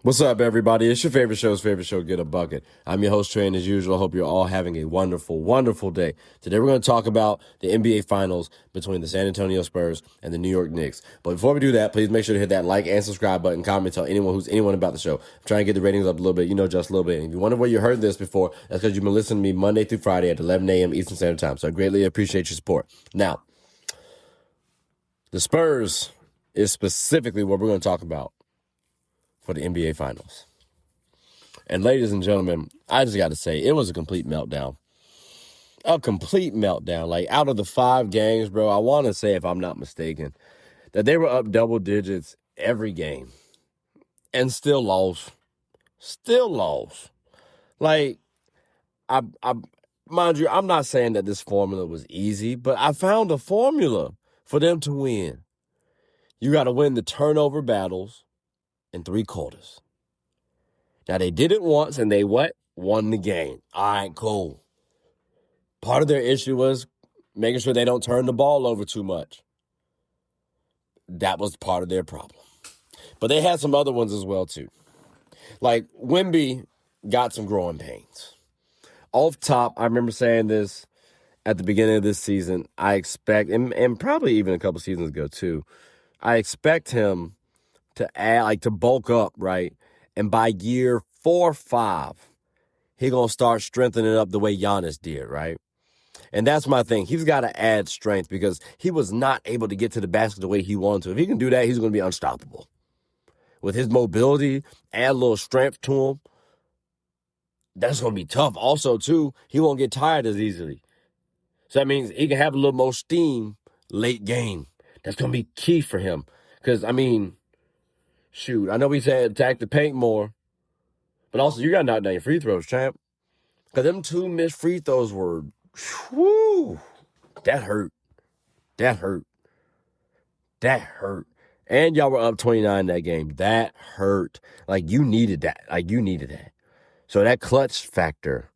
What's up, everybody? It's your favorite show, Get a Bucket. I'm your host, Trey, and as usual, I hope you're all having a wonderful, wonderful day. Today, we're going to talk about the NBA Finals between the San Antonio Spurs and the New York Knicks. But before we do that, please make sure to hit that like and subscribe button, comment, tell anyone about the show. I'm trying to get the ratings up a little bit, just a little bit. And if you wonder where you heard this before, that's because you've been listening to me Monday through Friday at 11 a.m. Eastern Standard Time. So I greatly appreciate your support. Now, the Spurs is specifically what we're going to talk about for the NBA Finals. And ladies and gentlemen, I just got to say, it was a complete meltdown. A complete meltdown. Like, out of the 5 games, bro, I want to say, if I'm not mistaken, that they were up double digits every game and still lost. Still lost. Like, I mind you, I'm not saying that this formula was easy, but I found a formula for them to win. You got to win the turnover battles in 3 quarters. Now, they did it once, and they won the game. All right, cool. Part of their issue was making sure they don't turn the ball over too much. That was part of their problem. But they had some other ones as well, too. Like, Wemby got some growing pains. Off top, I remember saying this at the beginning of this season. I expect, and probably even a couple seasons ago, too, I expect him to add, to bulk up, right? And by year 4 or 5, he's going to start strengthening up the way Giannis did, right? And that's my thing. He's got to add strength because he was not able to get to the basket the way he wanted to. If he can do that, he's going to be unstoppable. With his mobility, add a little strength to him, that's going to be tough. Also, too, he won't get tired as easily. So that means he can have a little more steam late game. That's going to be key for him. Because, I know we said attack the paint more, but also you got to knock down your free throws, champ. Because them 2 missed free throws were, whew, that hurt. That hurt. That hurt. And y'all were up 29 that game. That hurt. You needed that. You needed that. So that clutch factor,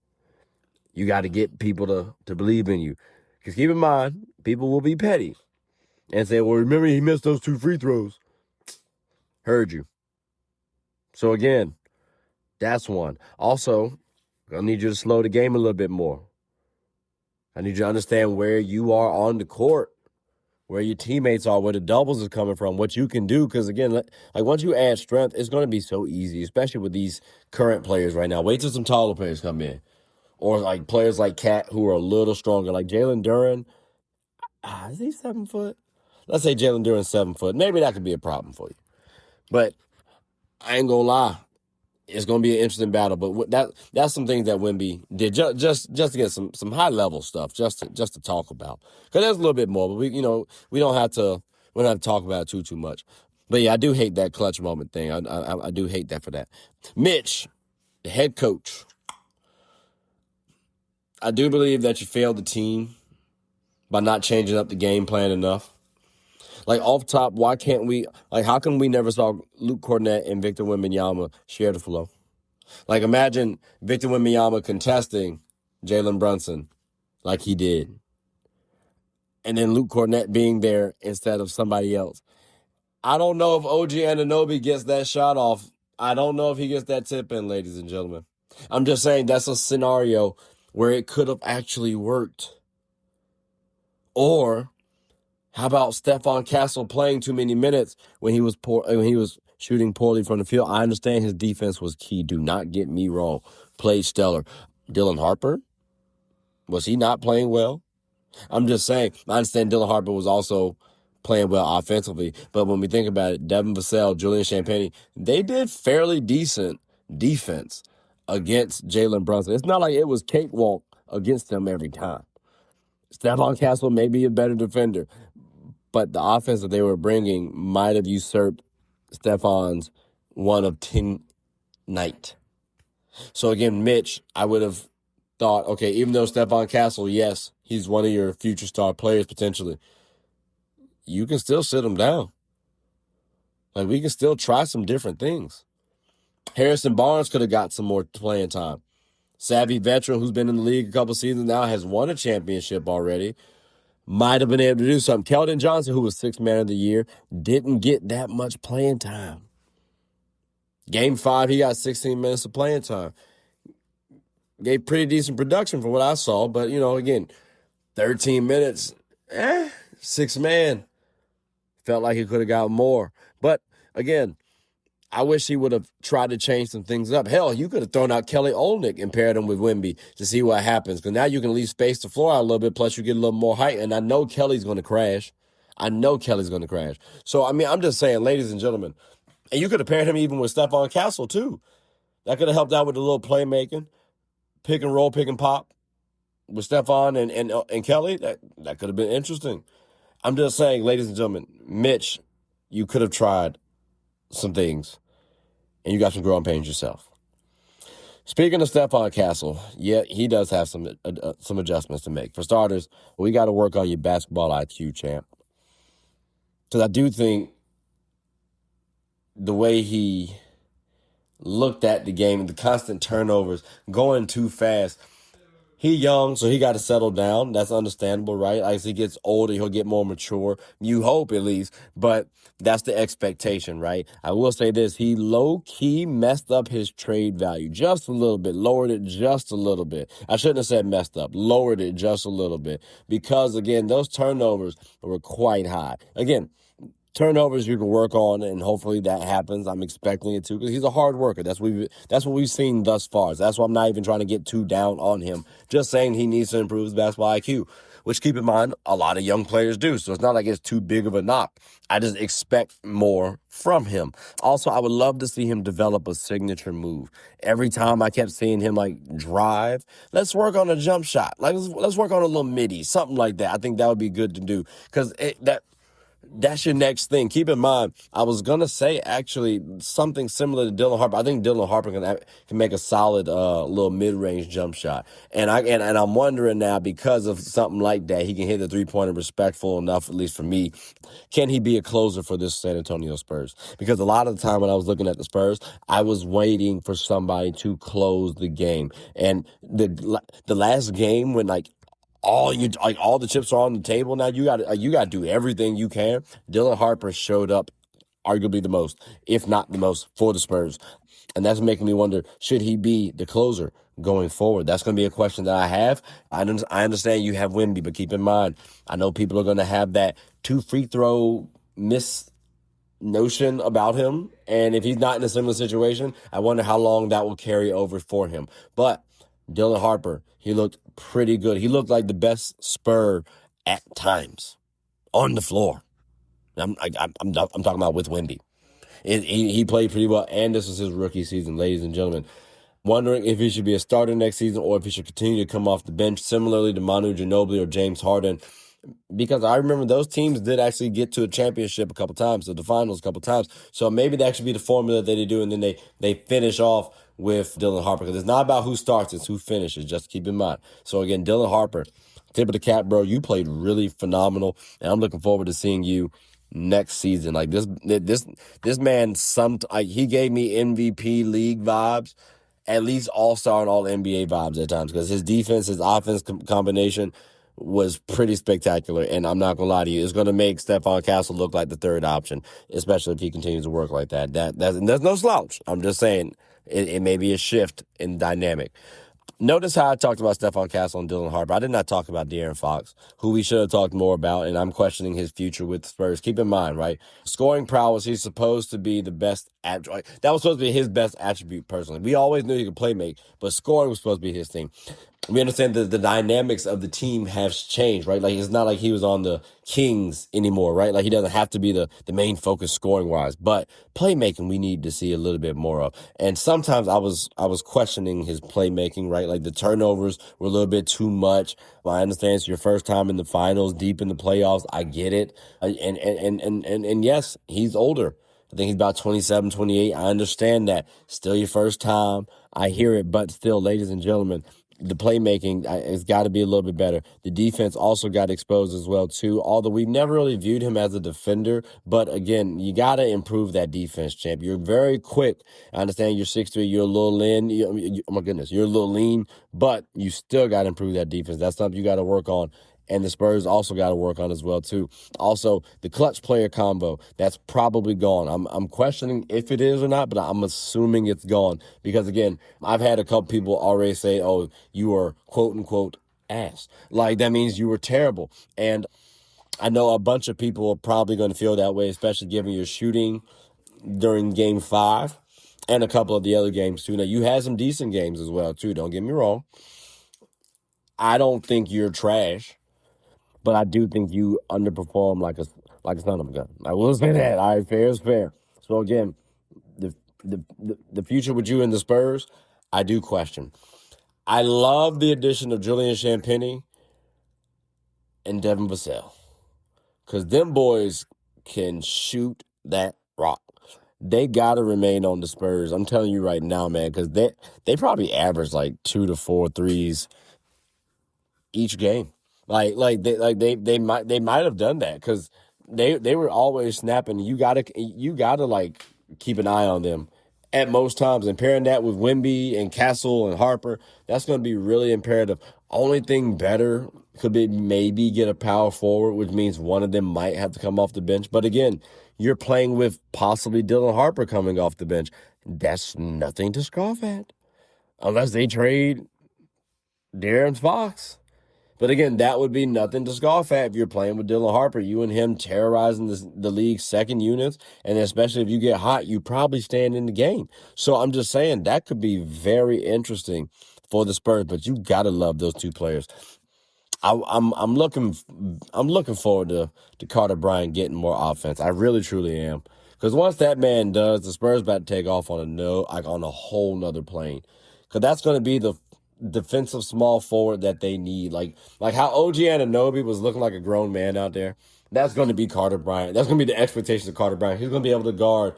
you got to get people to believe in you. Because keep in mind, people will be petty and say, well, remember he missed those 2 free throws. Heard you. So again, that's one. Also, I need you to slow the game a little bit more. I need you to understand where you are on the court, where your teammates are, where the doubles is coming from, what you can do. Because, again, once you add strength, it's going to be so easy, especially with these current players right now. Wait till some taller players come in. Or, players like Cat who are a little stronger. Like Jalen Duren. Is he 7 foot? Let's say Jalen Duren's 7 foot. Maybe that could be a problem for you. But I ain't going to lie. It's going to be an interesting battle. But that's some things that Wemby did just to get some high-level stuff just to talk about. Because there's a little bit more. But, we don't have to talk about it too much. But, yeah, I do hate that clutch moment thing. I do hate that for that. Mitch, the head coach. I do believe that you failed the team by not changing up the game plan enough. Off top, why can't we how come we never saw Luke Cornett and Victor Wembanyama share the flow? Imagine Victor Wembanyama contesting Jalen Brunson like he did. And then Luke Cornett being there instead of somebody else. I don't know if OG Anunoby gets that shot off. I don't know if he gets that tip in, ladies and gentlemen. I'm just saying that's a scenario where it could have actually worked. Or how about Stefan Castle playing too many minutes when he was shooting poorly from the field? I understand his defense was key. Do not get me wrong. Played stellar. Dylan Harper, was he not playing well? I'm just saying, I understand Dylan Harper was also playing well offensively, but when we think about it, Devin Vassell, Julian Champagnie, they did fairly decent defense against Jalen Brunson. It's not like it was cakewalk against them every time. Stefan Castle may be a better defender, but the offense that they were bringing might have usurped Stefan's 1 of 10 night. So again, Mitch, I would have thought, okay, even though Stefan Castle, yes, he's one of your future star players potentially, you can still sit him down. We can still try some different things. Harrison Barnes could have got some more playing time. Savvy veteran who's been in the league a couple seasons now, has won a championship already. Might have been able to do something. Keldon Johnson, who was 6th man of the year, didn't get that much playing time. Game 5, he got 16 minutes of playing time. Gave pretty decent production for what I saw, but, again, 13 minutes, 6-man. Felt like he could have got more. But, again, I wish he would have tried to change some things up. Hell, you could have thrown out Kelly Olynyk and paired him with Wemby to see what happens. Because now you can at least space the floor out a little bit, plus you get a little more height. And I know Kelly's going to crash. So, I'm just saying, ladies and gentlemen, and you could have paired him even with Stefan Castle, too. That could have helped out with a little playmaking, pick and roll, pick and pop with Stefan and Kelly. That could have been interesting. I'm just saying, ladies and gentlemen, Mitch, you could have tried some things, and you got some growing pains yourself. Speaking of Stefan Castle, yeah, he does have some adjustments to make. For starters, we got to work on your basketball IQ, champ. Because I do think the way he looked at the game, the constant turnovers, going too fast. He young, so he got to settle down. That's understandable, right? As he gets older, he'll get more mature. You hope, at least. But that's the expectation, right? I will say this. He low-key messed up his trade value just a little bit, lowered it just a little bit. I shouldn't have said messed up, lowered it just a little bit. Because, again, those turnovers were quite high. Again, turnovers you can work on, and hopefully that happens. I'm expecting it to, because he's a hard worker. That's what we've seen thus far. So that's why I'm not even trying to get too down on him. Just saying he needs to improve his basketball IQ, which, keep in mind, a lot of young players do. So it's not like it's too big of a knock. I just expect more from him. Also, I would love to see him develop a signature move. Every time I kept seeing him drive, let's work on a jump shot. Let's work on a little midi, something like that. I think that would be good to do, because that's your next thing. Keep in mind, I was going to say actually something similar to Dylan Harper. I think Dylan Harper can make a solid little mid-range jump shot. And I'm wondering now, because of something like that, he can hit the three-pointer respectful enough, at least for me. Can he be a closer for this San Antonio Spurs? Because a lot of the time when I was looking at the Spurs, I was waiting for somebody to close the game. And the last game when all the chips are on the table now, you got to do everything you can. Dylan Harper showed up arguably the most, if not the most, for the Spurs. And that's making me wonder, should he be the closer going forward? That's going to be a question that I have. I understand you have Wemby, but keep in mind, I know people are going to have that 2 free throw miss notion about him. And if he's not in a similar situation, I wonder how long that will carry over for him. But Dylan Harper, he looked pretty good. He looked like the best Spur at times on the floor. I'm talking about with Wemby. He played pretty well, and this was his rookie season, ladies and gentlemen. Wondering if he should be a starter next season or if he should continue to come off the bench, similarly to Manu Ginobili or James Harden. Because I remember those teams did actually get to a championship a couple times, to the finals a couple times. So maybe that should be the formula that they do, and then they finish off with Dylan Harper. Because it's not about who starts, it's who finishes, just keep in mind. So again, Dylan Harper, tip of the cap, bro. You played really phenomenal, and I'm looking forward to seeing you next season. This man, he gave me MVP league vibes, at least all-star and all-NBA vibes at times, because his defense, his offense combination was pretty spectacular. And I'm not going to lie to you, it's going to make Stefan Castle look like the third option, especially if he continues to work like that. There's no slouch. I'm just saying it may be a shift in dynamic. Notice how I talked about Stefan Castle and Dylan Harper. I did not talk about De'Aaron Fox, who we should have talked more about, and I'm questioning his future with the Spurs. Keep in mind, right? Scoring prowess, he's supposed to be the best attribute. That was supposed to be his best attribute, personally. We always knew he could play make, but scoring was supposed to be his thing. We understand that the dynamics of the team have changed, right? It's not like he was on the Kings anymore, right? He doesn't have to be the main focus scoring-wise. But playmaking, we need to see a little bit more of. And sometimes I was questioning his playmaking, right? The turnovers were a little bit too much. Well, I understand it's your first time in the finals, deep in the playoffs. I get it. And yes, he's older. I think he's about 27, 28. I understand that. Still your first time. I hear it. But still, ladies and gentlemen, the playmaking has got to be a little bit better. The defense also got exposed as well, too, although we've never really viewed him as a defender. But, again, you got to improve that defense, champ. You're very quick. I understand you're 6'3", you're a little lean. Oh, my goodness, you're a little lean, but you still got to improve that defense. That's something you got to work on. and the Spurs also got to work on as well too. Also, the clutch player combo, that's probably gone. I'm questioning if it is or not, but I'm assuming it's gone because, again, I've had a couple people already say, oh, you are quote unquote ass. Like, that means you were terrible. And I know a bunch of people are probably going to feel that way, especially given your shooting during Game 5 and a couple of the other games too. Now, you had some decent games as well too, don't get me wrong. I don't think you're trash, but I do think you underperform like a son of a gun. I will say that. All right, fair is fair. So again, the future with you in the Spurs, I do question. I love the addition of Julian Champagnie and Devin Vassell, because them boys can shoot that rock. They got to remain on the Spurs. I'm telling you right now, man, because they probably average like 2 to 4 threes each game. They might have done that because they were always snapping. You gotta like keep an eye on them at most times, and pairing that with Wemby and Castle and Harper, that's going to be really imperative. Only thing better could be maybe get a power forward, which means one of them might have to come off the bench. But again, you're playing with possibly Dylan Harper coming off the bench. That's nothing to scoff at, unless they trade De'Aaron Fox. But again, that would be nothing to scoff at if you're playing with Dylan Harper. You and him terrorizing the league's second units, and especially if you get hot, you probably stand in the game. So I'm just saying that could be very interesting for the Spurs. But you gotta love those two players. I'm looking forward to Carter Bryant getting more offense. I really truly am, because once that man does, the Spurs about to take off on a whole nother plane, because that's going to be the defensive small forward that they need. Like how OG Anunoby was looking like a grown man out there. That's going to be Carter Bryant. That's going to be the expectations of Carter Bryant. He's going to be able to guard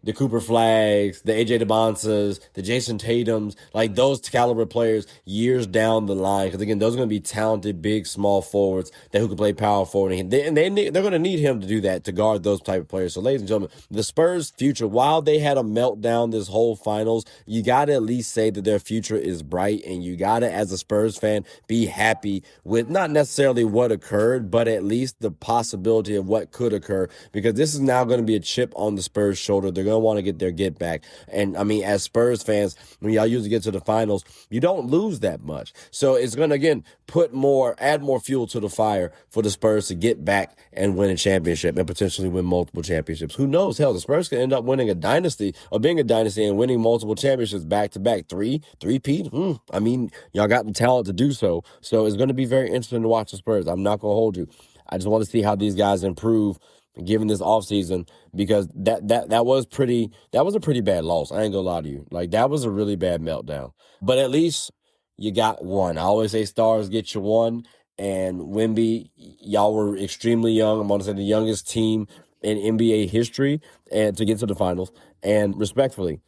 the Cooper Flags, the AJ DeBonsas, the Jason Tatums, like those caliber players years down the line. Because again, those are going to be talented, big, small forwards who can play power forward, and they're going to need him to do that, to guard those type of players. So, ladies and gentlemen, the Spurs' future, while they had a meltdown this whole finals, you got to at least say that their future is bright, and you got to, as a Spurs fan, be happy with not necessarily what occurred, but at least the possibility of what could occur, because this is now going to be a chip on the Spurs' shoulder. They're going to want to get their get back. And I mean, as Spurs fans, when y'all usually get to the finals, you don't lose that much. So it's going to, again, add more fuel to the fire for the Spurs to get back and win a championship and potentially win multiple championships. Who knows? Hell, the Spurs could end up winning a dynasty or being a dynasty and winning multiple championships back to back. Three-peat. I mean, y'all got the talent to do so. So it's going to be very interesting to watch the Spurs. I'm not going to hold you. I just want to see how these guys improve given this offseason, because that was a pretty bad loss. I ain't gonna lie to you. Like, that was a really bad meltdown. But at least you got one. I always say stars get you one. And Wemby, y'all were extremely young. I'm gonna say the youngest team in NBA history and to get to the finals. And respectfully,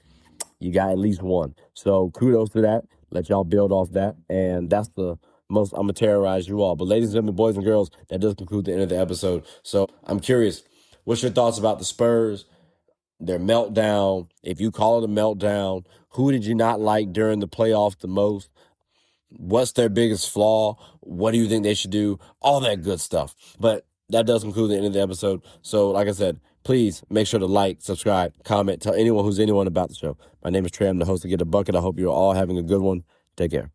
you got at least one. So kudos to that. Let y'all build off that. And that's the most, I'm going to terrorize you all. But ladies and gentlemen, boys and girls, that does conclude the end of the episode. So I'm curious, what's your thoughts about the Spurs, their meltdown? If you call it a meltdown, who did you not like during the playoffs the most? What's their biggest flaw? What do you think they should do? All that good stuff. But that does conclude the end of the episode. So like I said, please make sure to like, subscribe, comment, tell anyone about the show. My name is Trey. I'm the host of Get a Bucket. I hope you're all having a good one. Take care.